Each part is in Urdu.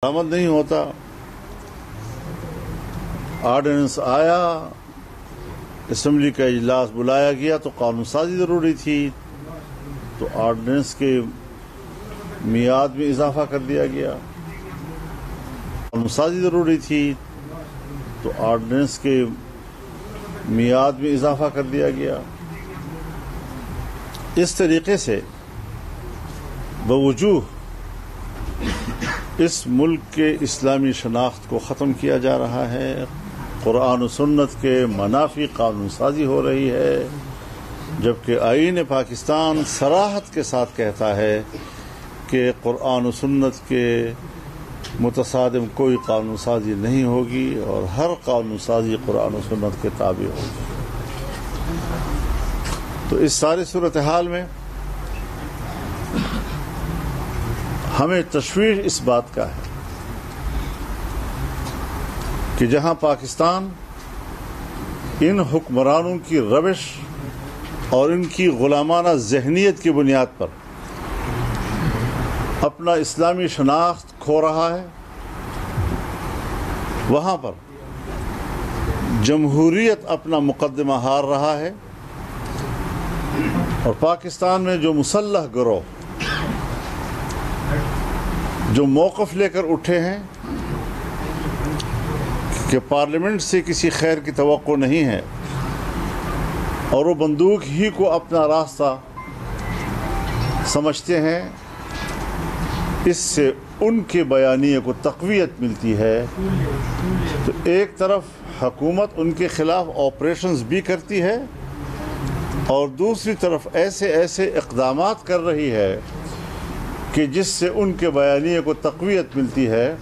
عمل نہیں ہوتا. آرڈیننس آیا، اسمبلی کا اجلاس بلایا گیا تو قانون سازی ضروری تھی، تو آرڈیننس کے میعاد میں اضافہ کر دیا گیا. قانون سازی ضروری تھی تو آرڈیننس کے میعاد میں اضافہ کر دیا گیا. اس طریقے سے بوجوہ اس ملک کے اسلامی شناخت کو ختم کیا جا رہا ہے. قرآن و سنت کے منافی قانون سازی ہو رہی ہے، جبکہ آئین پاکستان صراحت کے ساتھ کہتا ہے کہ قرآن و سنت کے متصادم کوئی قانون سازی نہیں ہوگی اور ہر قانون سازی قرآن و سنت کے تابع ہوگی. تو اس ساری صورتحال میں ہمیں تشویش اس بات کا ہے کہ جہاں پاکستان ان حکمرانوں کی روش اور ان کی غلامانہ ذہنیت کی بنیاد پر اپنا اسلامی شناخت کھو رہا ہے، وہاں پر جمہوریت اپنا مقدمہ ہار رہا ہے، اور پاکستان میں جو مسلح گروہ جو موقف لے کر اٹھے ہیں کہ پارلیمنٹ سے کسی خیر کی توقع نہیں ہے اور وہ بندوق ہی کو اپنا راستہ سمجھتے ہیں، اس سے ان کے بیانیے کو تقویت ملتی ہے. تو ایک طرف حکومت ان کے خلاف آپریشنز بھی کرتی ہے اور دوسری طرف ایسے اقدامات کر رہی ہے کہ جس سے ان کے بیانیے کو تقویت ملتی ہے.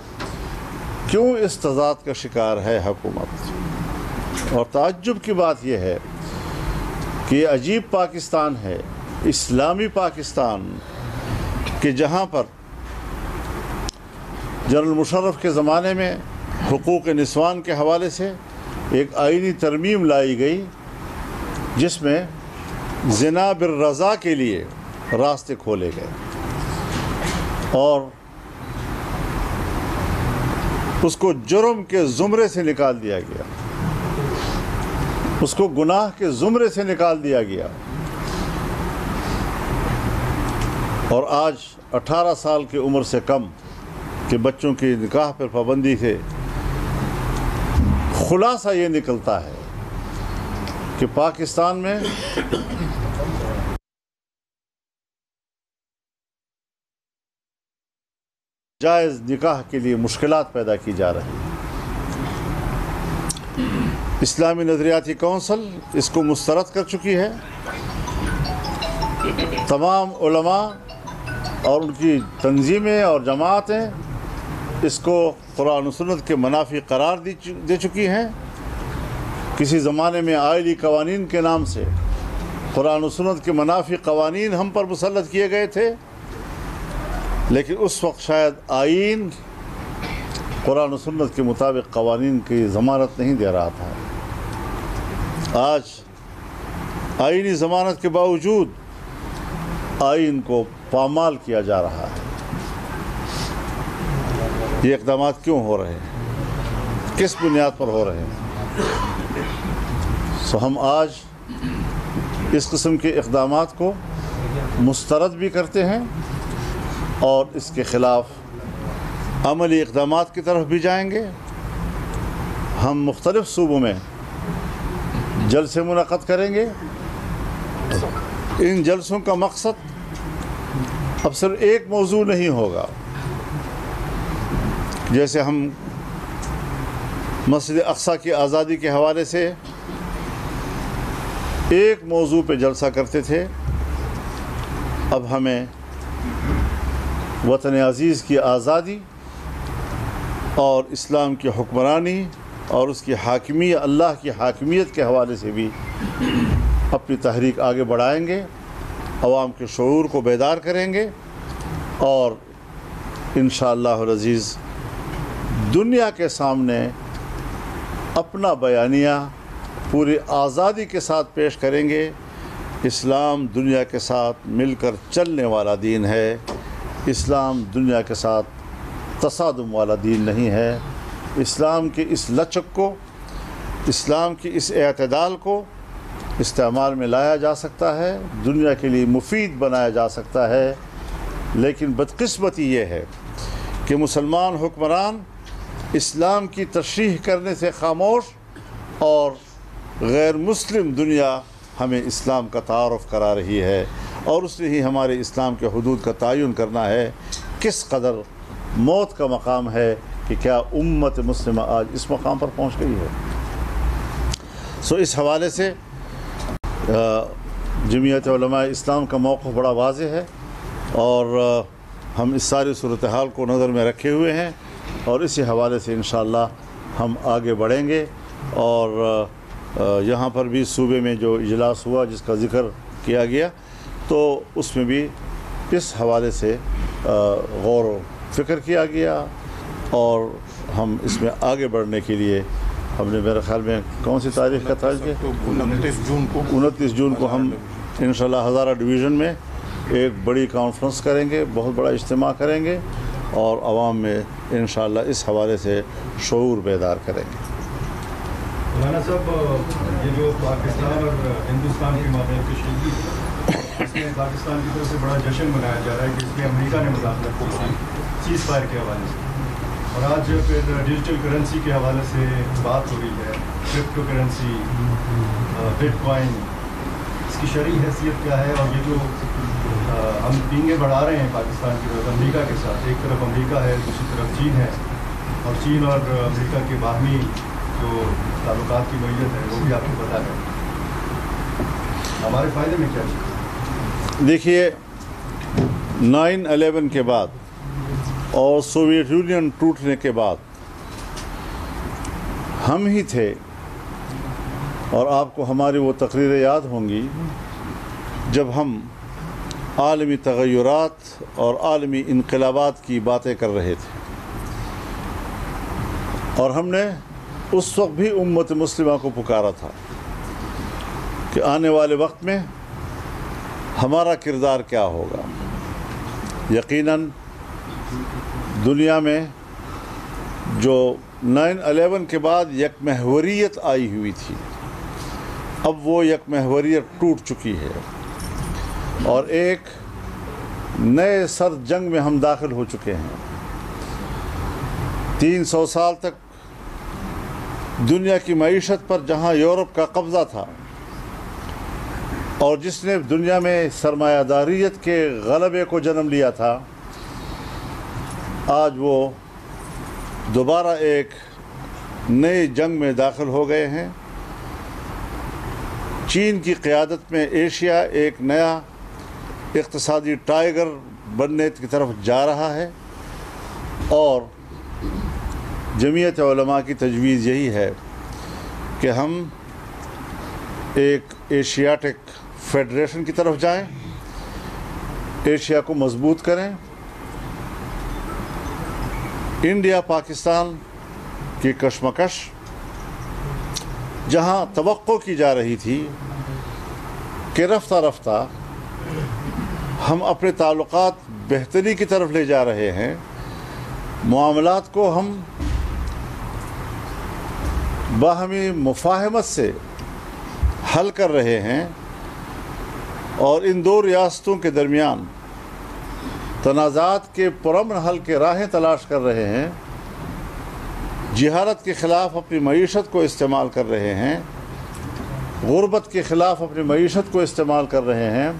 کیوں اس تضاد کا شکار ہے حکومت؟ اور تعجب کی بات یہ ہے کہ یہ عجیب پاکستان ہے، اسلامی پاکستان، کہ جہاں پر جنرل مشرف کے زمانے میں حقوق نسوان کے حوالے سے ایک آئینی ترمیم لائی گئی جس میں زنا بالرضا کے لیے راستے کھولے گئے اور اس کو جرم کے زمرے سے نکال دیا گیا، اس کو گناہ کے زمرے سے نکال دیا گیا. اور آج 18 سال کی عمر سے کم کے بچوں کی نکاح پر پابندی سے خلاصہ یہ نکلتا ہے کہ پاکستان میں جائز نکاح کے لیے مشکلات پیدا کی جا رہی ہیں. اسلامی نظریاتی کونسل اس کو مسترد کر چکی ہے. تمام علماء اور ان کی تنظیمیں اور جماعتیں اس کو قرآن و سنت کے منافی قرار دے چکی ہیں. کسی زمانے میں آئلی قوانین کے نام سے قرآن و سنت کے منافی قوانین ہم پر مسلط کیے گئے تھے، لیکن اس وقت شاید آئین قرآن و سنت کے مطابق قوانین کی ضمانت نہیں دے رہا تھا. آج آئینی ضمانت کے باوجود آئین کو پامال کیا جا رہا ہے. یہ اقدامات کیوں ہو رہے ہیں؟ کس بنیاد پر ہو رہے ہیں؟ ہم آج اس قسم کے اقدامات کو مسترد بھی کرتے ہیں اور اس کے خلاف عملی اقدامات کی طرف بھی جائیں گے. ہم مختلف صوبوں میں جلسے منعقد کریں گے. ان جلسوں کا مقصد اب صرف ایک موضوع نہیں ہوگا. جیسے ہم مسجد اقصی کی آزادی کے حوالے سے ایک موضوع پہ جلسہ کرتے تھے، اب ہمیں وطن عزیز کی آزادی اور اسلام کی حکمرانی اور اس کی حاکمیت، اللہ کی حاکمیت کے حوالے سے بھی اپنی تحریک آگے بڑھائیں گے، عوام کے شعور کو بیدار کریں گے اور انشاءاللہ العزیز دنیا کے سامنے اپنا بیانیہ پوری آزادی کے ساتھ پیش کریں گے. اسلام دنیا کے ساتھ مل کر چلنے والا دین ہے. اسلام دنیا کے ساتھ تصادم والا دین نہیں ہے. اسلام کی اس لچک کو، اسلام کی اس اعتدال کو استعمال میں لایا جا سکتا ہے، دنیا کے لیے مفید بنایا جا سکتا ہے. لیکن بدقسمتی یہ ہے کہ مسلمان حکمران اسلام کی تشریح کرنے سے خاموش، اور غیر مسلم دنیا ہمیں اسلام کا تعارف کرا رہی ہے، اور اس نے ہی ہمارے اسلام کے حدود کا تعین کرنا ہے. کس قدر موت کا مقام ہے کہ کیا امت مسلمہ آج اس مقام پر پہنچ گئی ہے. اس حوالے سے جمعیت علماء اسلام کا موقف بڑا واضح ہے، اور ہم اس ساری صورتحال کو نظر میں رکھے ہوئے ہیں، اور اسی حوالے سے انشاءاللہ ہم آگے بڑھیں گے. اور یہاں پر بھی صوبے میں جو اجلاس ہوا جس کا ذکر کیا گیا، تو اس میں بھی اس حوالے سے غور و فکر کیا گیا، اور ہم اس میں آگے بڑھنے کے لیے ہم نے، میرے خیال میں کون سی تاریخ کا تھا کہ 29 جون کو ہم انشاءاللہ ہزارہ ڈویژن میں ایک بڑی کانفرنس کریں گے، بہت بڑا اجتماع کریں گے، اور عوام میں انشاءاللہ اس حوالے سے شعور بیدار کریں گے. مولانا صاحب، یہ جو پاکستان اور ہندوستان کے مابین کشیدگی ہے، اس میں پاکستان کی طرف سے بڑا جشن منایا جا رہا ہے کہ اس میں امریکہ نے مداخلت کی سیز فائر کے حوالے سے، اور آج پھر ڈیجیٹل کرنسی کے حوالے سے بات ہو رہی ہے، کرپٹو کرنسی، بٹ کوائن، اس کی شرعی حیثیت کیا ہے؟ اور یہ جو ہم پینگیں بڑھا رہے ہیں پاکستان کی طرف امریکہ کے ساتھ، ایک طرف امریکہ ہے، دوسری طرف چین ہے، اور چین اور امریکہ کے باہمی جو تعلقات کی نوعیت ہے وہ بھی آپ کو پتہ ہے، ہمارے فائدے میں کیا چیز؟ دیکھیے، 9/11 کے بعد اور سوویت یونین ٹوٹنے کے بعد ہم ہی تھے، اور آپ کو ہماری وہ تقریریں یاد ہوں گی جب ہم عالمی تغیرات اور عالمی انقلابات کی باتیں کر رہے تھے، اور ہم نے اس وقت بھی امت مسلمہ کو پکارا تھا کہ آنے والے وقت میں ہمارا کردار کیا ہوگا. یقیناً دنیا میں جو 9/11 کے بعد یک محوریت آئی ہوئی تھی، اب وہ یک محوریت ٹوٹ چکی ہے، اور ایک نئے سرد جنگ میں ہم داخل ہو چکے ہیں. 300 سال تک دنیا کی معیشت پر جہاں یورپ کا قبضہ تھا، اور جس نے دنیا میں سرمایہ داریت کے غلبے کو جنم لیا تھا، آج وہ دوبارہ ایک نئی جنگ میں داخل ہو گئے ہیں. چین کی قیادت میں ایشیا ایک نیا اقتصادی ٹائیگر بننے کی طرف جا رہا ہے، اور جمعیت علماء کی تجویز یہی ہے کہ ہم ایک ایشیاٹک فیڈریشن کی طرف جائیں، ایشیا کو مضبوط کریں. انڈیا پاکستان کی کشمکش جہاں توقع کی جا رہی تھی کہ رفتہ رفتہ ہم اپنے تعلقات بہتری کی طرف لے جا رہے ہیں، معاملات کو ہم باہمی مفاہمت سے حل کر رہے ہیں، اور ان دو ریاستوں کے درمیان تنازعات کے پرامن حل کے راہیں تلاش کر رہے ہیں، جہالت کے خلاف اپنی معیشت کو استعمال کر رہے ہیں، غربت کے خلاف اپنی معیشت کو استعمال کر رہے ہیں.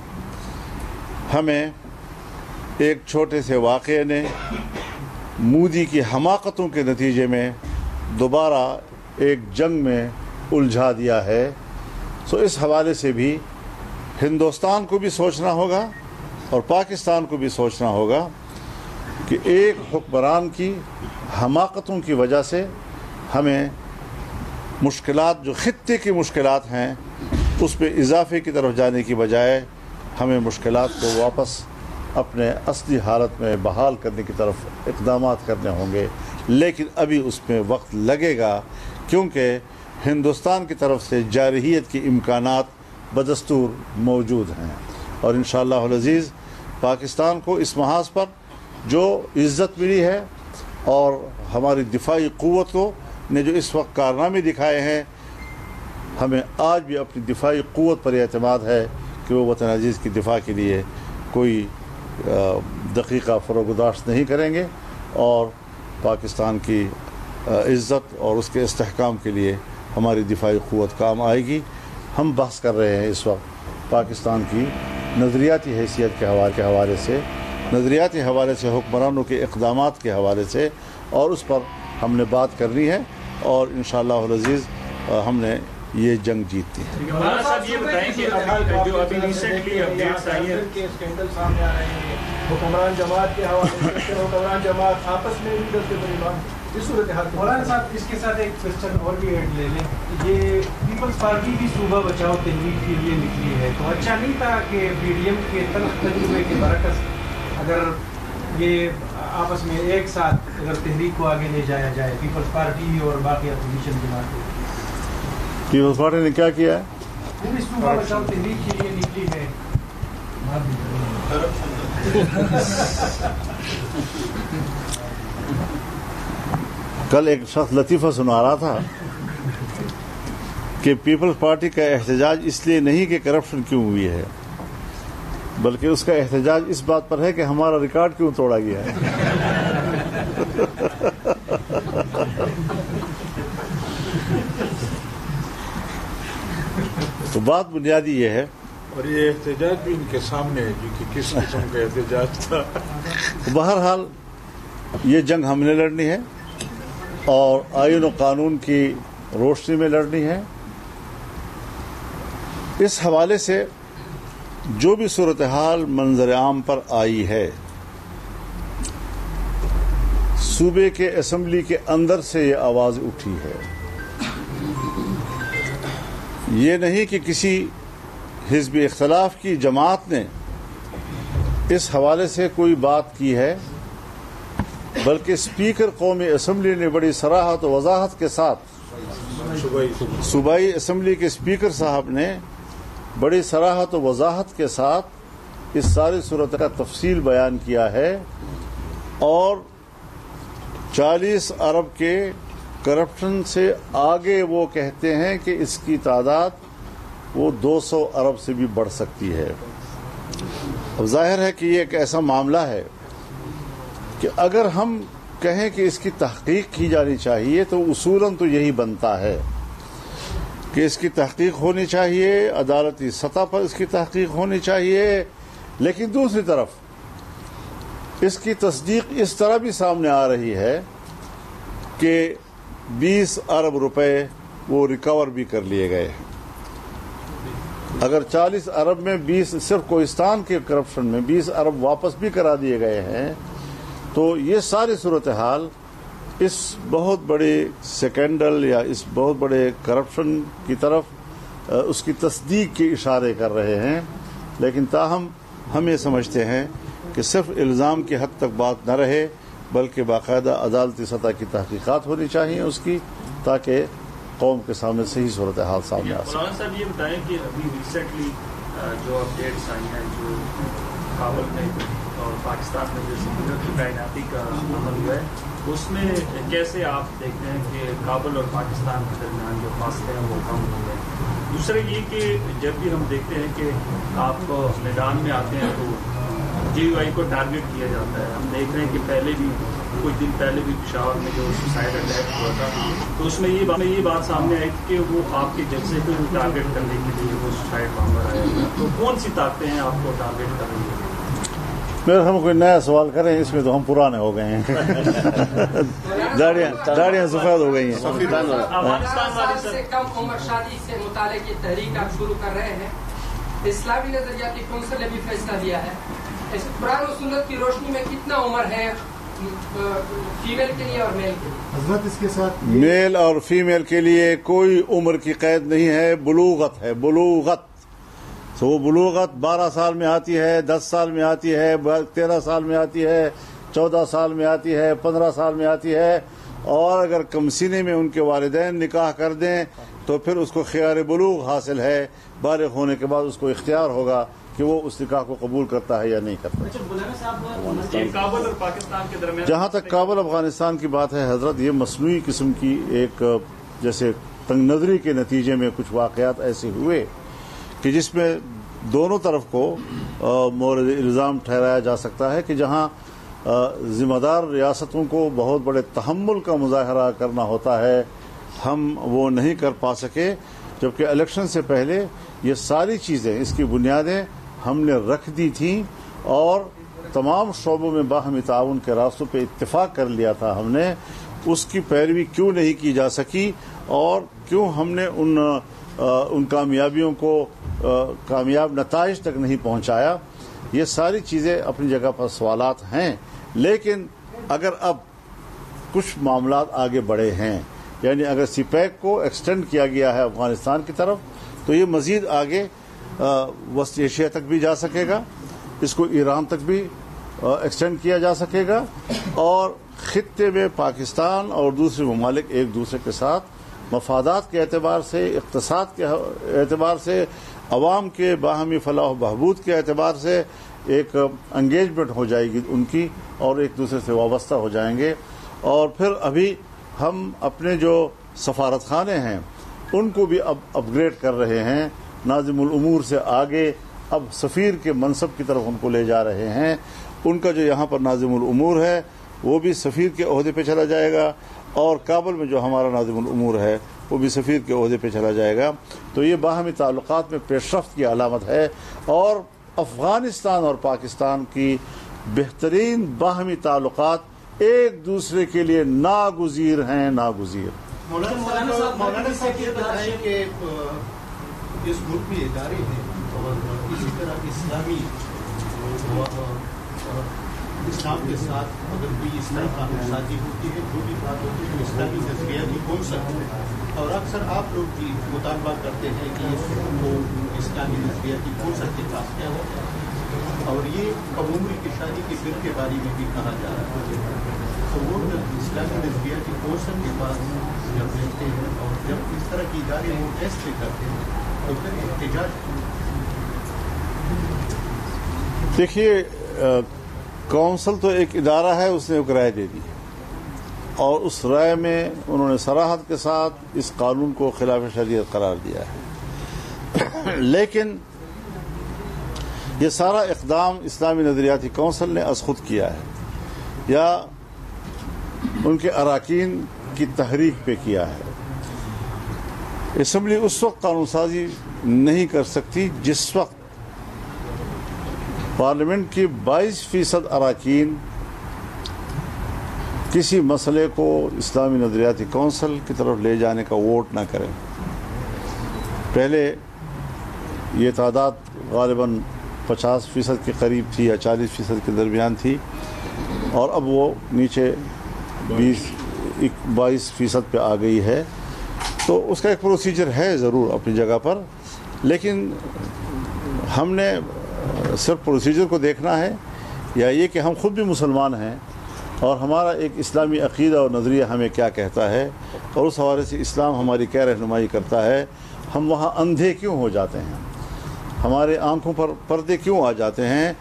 ہمیں ایک چھوٹے سے واقعے نے مودی کی حماقتوں کے نتیجے میں دوبارہ ایک جنگ میں الجھا دیا ہے. اس حوالے سے بھی ہندوستان کو بھی سوچنا ہوگا اور پاکستان کو بھی سوچنا ہوگا کہ ایک حکمران کی حماقتوں کی وجہ سے ہمیں مشکلات، جو خطے کی مشکلات ہیں، اس پہ اضافے کی طرف جانے کی بجائے ہمیں مشکلات کو واپس اپنے اصلی حالت میں بحال کرنے کی طرف اقدامات کرنے ہوں گے. لیکن ابھی اس میں وقت لگے گا، کیونکہ ہندوستان کی طرف سے جارحیت کی امکانات بدستور موجود ہیں، اور انشاءاللہ العزیز پاکستان کو اس محاذ پر جو عزت ملی ہے اور ہماری دفاعی قوتوں نے جو اس وقت کارنامے دکھائے ہیں، ہمیں آج بھی اپنی دفاعی قوت پر اعتماد ہے کہ وہ وطن عزیز کی دفاع کے لیے کوئی دقیقہ فروگداشت نہیں کریں گے، اور پاکستان کی عزت اور اس کے استحکام کے لیے ہماری دفاعی قوت کام آئے گی۔ ہم بحث کر رہے ہیں اس وقت پاکستان کی نظریاتی حیثیت کے حوالے سے، نظریاتی حوالے سے، حکمرانوں کے اقدامات کے حوالے سے، اور اس پر ہم نے بات کرنی ہے، اور انشاءاللہ العزیز ہم نے یہ جنگ جیتتی ہے۔ مولانا صاحب یہ بتائیں کہ جو ابھی ریسنٹلی اپڈیٹس آئی ہیں کے اسکینڈل سامنے آ رہے ہیں، حکمران جماعت کے حوالے سے، حکمران جماعت آپس میں بھی دست بریبان، اس صورتحال مولانا صاحب اس کے ساتھ ایک کوشچن اور بھی ایڈ لے لیں۔ یہ پیپلز پارٹی بھی صوبہ بچاؤ تحریک کے لیے نکلی ہے، تو اچھا نہیں تھا کہ پی ڈی ایم کے تلخ تجربے کے برعکس اگر یہ آپس میں ایک ساتھ اگر تحریک کو آگے لے جایا جائے، پیپلز پارٹی اور باقی اپوزیشن جماعتیں؟ پیپلز پارٹی نے کیا کیا ہے؟ وہ بھی صوبہ بچاؤ تحریک کے لیے نکلی ہے۔ کل ایک شخص لطیفہ سنا رہا تھا کہ پیپلز پارٹی کا احتجاج اس لیے نہیں کہ کرپشن کیوں ہوئی ہے، بلکہ اس کا احتجاج اس بات پر ہے کہ ہمارا ریکارڈ کیوں توڑا گیا ہے۔ تو بات بنیادی یہ ہے، اور یہ احتجاج بھی ان کے سامنے ہے جو کہ کس قسم کا احتجاج تھا۔ بہرحال یہ جنگ ہم نے لڑنی ہے، اور آئین و قانون کی روشنی میں لڑنی ہے۔ اس حوالے سے جو بھی صورتحال منظر عام پر آئی ہے، صوبے کے اسمبلی کے اندر سے یہ آواز اٹھی ہے، یہ نہیں کہ کسی حزب اختلاف کی جماعت نے اس حوالے سے کوئی بات کی ہے، بلکہ اسپیکر قومی اسمبلی نے بڑی صراحت و وضاحت کے ساتھ، صوبائی اسمبلی کے اسپیکر صاحب نے بڑی صراحت و وضاحت کے ساتھ اس ساری صورت کا تفصیل بیان کیا ہے، اور 40 ارب کے کرپشن سے آگے وہ کہتے ہیں کہ اس کی تعداد وہ 200 ارب سے بھی بڑھ سکتی ہے۔ اب ظاہر ہے کہ یہ ایک ایسا معاملہ ہے کہ اگر ہم کہیں کہ اس کی تحقیق کی جانی چاہیے تو اصولاً تو یہی بنتا ہے کہ اس کی تحقیق ہونی چاہیے، عدالتی سطح پر اس کی تحقیق ہونی چاہیے، لیکن دوسری طرف اس کی تصدیق اس طرح بھی سامنے آ رہی ہے کہ 20 ارب روپے وہ ریکور بھی کر لیے گئے ہیں۔ اگر 40 ارب میں 20 صرف کوہستان کے کرپشن میں 20 ارب واپس بھی کرا دیے گئے ہیں، تو یہ ساری صورتحال اس بہت بڑے سیکنڈل یا اس بہت بڑے کرپشن کی طرف اس کی تصدیق کے اشارے کر رہے ہیں۔ لیکن تاہم ہم یہ سمجھتے ہیں کہ صرف الزام کی حد تک بات نہ رہے، بلکہ باقاعدہ عدالتی سطح کی تحقیقات ہونی چاہیے اس کی، تاکہ قوم کے سامنے صحیح صورتحال سامنے آ سکے۔ مولانا صاحب یہ بتائیں کہ ابھی ریسنٹلی جو اپڈیٹس آئی ہیں جو کابل میں اور پاکستان میں جو سمندر کی تعیناتی کا عمل ہوا ہے، اس میں کیسے آپ دیکھتے ہیں کہ کابل اور پاکستان کے درمیان جو فاصلے ہیں وہ کم ہو گئے؟ دوسرا یہ کہ جب بھی ہم دیکھتے ہیں کہ آپ میدان میں آتے ہیں تو جے یو آئی کو ٹارگٹ کیا جاتا ہے۔ ہم دیکھ رہے ہیں کہ پہلے بھی کچھ دن پہلے بھی پشاور میں جو سوسائڈ اٹیک ہوا تھا، تو اس میں یہ بات سامنے آئی کہ وہ آپ کے جلسے کو ٹارگٹ کرنے کے لیے وہ سوسائڈ بامبر آئے۔ تو کون سی طاقتیں ہیں آپ کو ٹارگٹ کر رہی ہیں؟ میرے ہم کوئی نیا سوال کریں، اس میں تو ہم پرانے ہو گئے ہیں، داڑیاں سفید ہو گئی ہیں۔ سال سے کم عمر شادی سے متعلق یہ تحریک آپ شروع کر رہے ہیں، اسلامی نظریاتی کونسل نے بھی فیصلہ دیا ہے، قرآن و سنت کی روشنی میں کتنا عمر ہے فیمیل کے لیے اور میل کے لیے؟ حضرت اس کے ساتھ میل اور فیمیل کے لیے کوئی عمر کی قید نہیں ہے، بلوغت ہے، بلوغت۔ تو وہ بلوغت 12 سال میں آتی ہے، 10 سال میں آتی ہے، 13 سال میں آتی ہے، 14 سال میں آتی ہے، 15 سال میں آتی ہے، اور اگر کم سینے میں ان کے والدین نکاح کر دیں تو پھر اس کو خیار بلوغ حاصل ہے۔ بالغ ہونے کے بعد اس کو اختیار ہوگا کہ وہ اس نکاح کو قبول کرتا ہے یا نہیں کرتا. کابل اور پاکستان کے درمیان جہاں تک کابل افغانستان کی بات ہے حضرت، یہ مصنوعی قسم کی ایک جیسے تنگ نظری کے نتیجے میں کچھ واقعات ایسے ہوئے کہ جس میں دونوں طرف کو مورد الزام ٹھہرایا جا سکتا ہے کہ جہاں ذمہ دار ریاستوں کو بہت بڑے تحمل کا مظاہرہ کرنا ہوتا ہے، ہم وہ نہیں کر پا سکے، جبکہ الیکشن سے پہلے یہ ساری چیزیں، اس کی بنیادیں ہم نے رکھ دی تھیں اور تمام شعبوں میں باہمی تعاون کے راستوں پہ اتفاق کر لیا تھا ہم نے. اس کی پیروی کیوں نہیں کی جا سکی اور کیوں ہم نے ان کامیابیوں کو کامیاب نتائج تک نہیں پہنچایا، یہ ساری چیزیں اپنی جگہ پر سوالات ہیں. لیکن اگر اب کچھ معاملات آگے بڑھے ہیں، یعنی اگر سی پیک کو ایکسٹینڈ کیا گیا ہے افغانستان کی طرف، تو یہ مزید آگے وسط ایشیا تک بھی جا سکے گا، اس کو ایران تک بھی ایکسٹینڈ کیا جا سکے گا، اور خطے میں پاکستان اور دوسرے ممالک ایک دوسرے کے ساتھ مفادات کے اعتبار سے، اقتصاد کے اعتبار سے، عوام کے باہمی فلاح و بہبود کے اعتبار سے ایک انگیجمنٹ ہو جائے گی ان کی، اور ایک دوسرے سے وابستہ ہو جائیں گے. اور پھر ابھی ہم اپنے جو سفارت خانے ہیں ان کو بھی اب اپ گریڈ کر رہے ہیں، ناظم الامور سے آگے اب سفیر کے منصب کی طرف ان کو لے جا رہے ہیں. ان کا جو یہاں پر ناظم الامور ہے وہ بھی سفیر کے عہدے پہ چلا جائے گا، اور کابل میں جو ہمارا ناظم الامور ہے وہ بھی سفیر کے عہدے پہ چلا جائے گا. تو یہ باہمی تعلقات میں پیش رفت کی علامت ہے، اور افغانستان اور پاکستان کی بہترین باہمی تعلقات ایک دوسرے کے لیے ناگزیر ہیں، ناگزیر. مولانا صاحب یہ بتائیں کہ اس ملک میں ادارے ہیں اور اسی طرح اسلامی اسلام کے ساتھ اگر کوئی اس طرح قانون سازی ہوتی ہے، جو بھی بات ہوتی ہے تو اسلامی نظریہ بھی کون سکتا ہے، اور اکثر آپ لوگ بھی مطالبہ کرتے ہیں کہ اس کو اسلامی نظریہ کی کون سا کتاب کیا ہوتا ہے، اور یہ عمومی کی شادی کے بل کے بارے میں بھی کہا جا رہا ہے. تو وہ اسلامی نظریہ کی کون سا کتاب جب لیتے ہیں اور جب اس طرح کی ادارے وہ فیصلے کرتے ہیں تو پھر احتجاج. دیکھیے، کونسل تو ایک ادارہ ہے، اس نے ایک رائے دے دی اور اس رائے میں انہوں نے صراحت کے ساتھ اس قانون کو خلاف شریعت قرار دیا ہے. لیکن یہ سارا اقدام اسلامی نظریاتی کونسل نے از خود کیا ہے یا ان کے اراکین کی تحریک پہ کیا ہے. اسمبلی اس وقت قانون سازی نہیں کر سکتی جس وقت پارلیمنٹ کی 22% اراکین کسی مسئلے کو اسلامی نظریاتی کونسل کی طرف لے جانے کا ووٹ نہ کریں. پہلے یہ تعداد غالباً 50% کے قریب تھی یا 40% کے درمیان تھی، اور اب وہ نیچے 22% پہ آ گئی ہے. تو اس کا ایک پروسیجر ہے ضرور اپنی جگہ پر، لیکن ہم نے صرف پروسیجر کو دیکھنا ہے، یا یہ کہ ہم خود بھی مسلمان ہیں اور ہمارا ایک اسلامی عقیدہ اور نظریہ ہمیں کیا کہتا ہے، اور اس حوالے سے اسلام ہماری کیا رہنمائی کرتا ہے. ہم وہاں اندھے کیوں ہو جاتے ہیں، ہمارے آنکھوں پر پردے کیوں آ جاتے ہیں،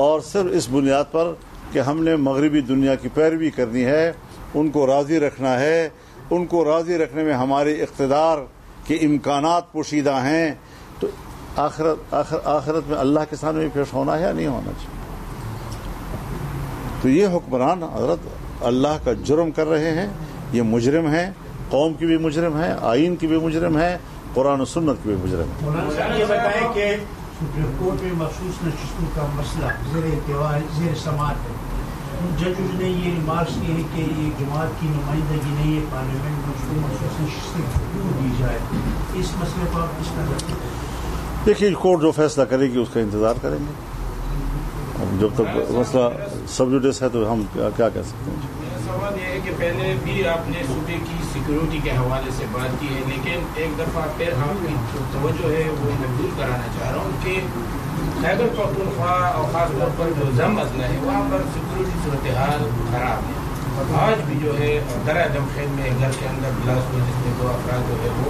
اور صرف اس بنیاد پر کہ ہم نے مغربی دنیا کی پیروی کرنی ہے، ان کو راضی رکھنا ہے. ان کو راضی رکھنے میں ہمارے اقتدار کے امکانات پوشیدہ ہیں. تو آخرت میں اللہ کے سامنے بھی پیش ہونا ہے یا نہیں ہونا چاہیے. تو یہ حکمران حضرت اللہ کا جرم کر رہے ہیں، یہ مجرم ہیں، قوم کی بھی مجرم ہیں، آئین کی بھی مجرم ہیں، قرآن و سنت کی بھی مجرم ہیں. مولانا یہ بتائیں کہ سپریم کورٹ میں مخصوص نشستوں کا مسئلہ زیر سماعت ہے. ججز نے یہ ریمارکس کیے کہ یہ جماعت کی نمائندگی نہیں ہے پارلیمنٹ میں، اس کو مخصوص نشستیں کیوں دی جائے. اس مسئلے کو آپ کس طرح دیکھیے، کورٹ جو فیصلہ کرے گی اس کا انتظار کریں گے. جب تک مسئلہ سب جوڈیس ہے تو ہم کیا کہہ سکتے ہیں. سوال یہ ہے کہ پہلے بھی آپ نے صوبے کی سیکورٹی کے حوالے سے بات کی ہے، لیکن ایک دفعہ پھر ہم کی توجہ ہے وہ محدود کرانا چاہ رہا ہوں کہ خیبر پختونخوا اور خاص طور پر جو ضم اضلاع ہے وہاں پر سیکورٹی صورتحال خراب ہے. آج بھی جو ہے درہ دم خیل میں گھر کے اندر بلاسٹ ہوئے جس میں 2 افراد جو ہے وہ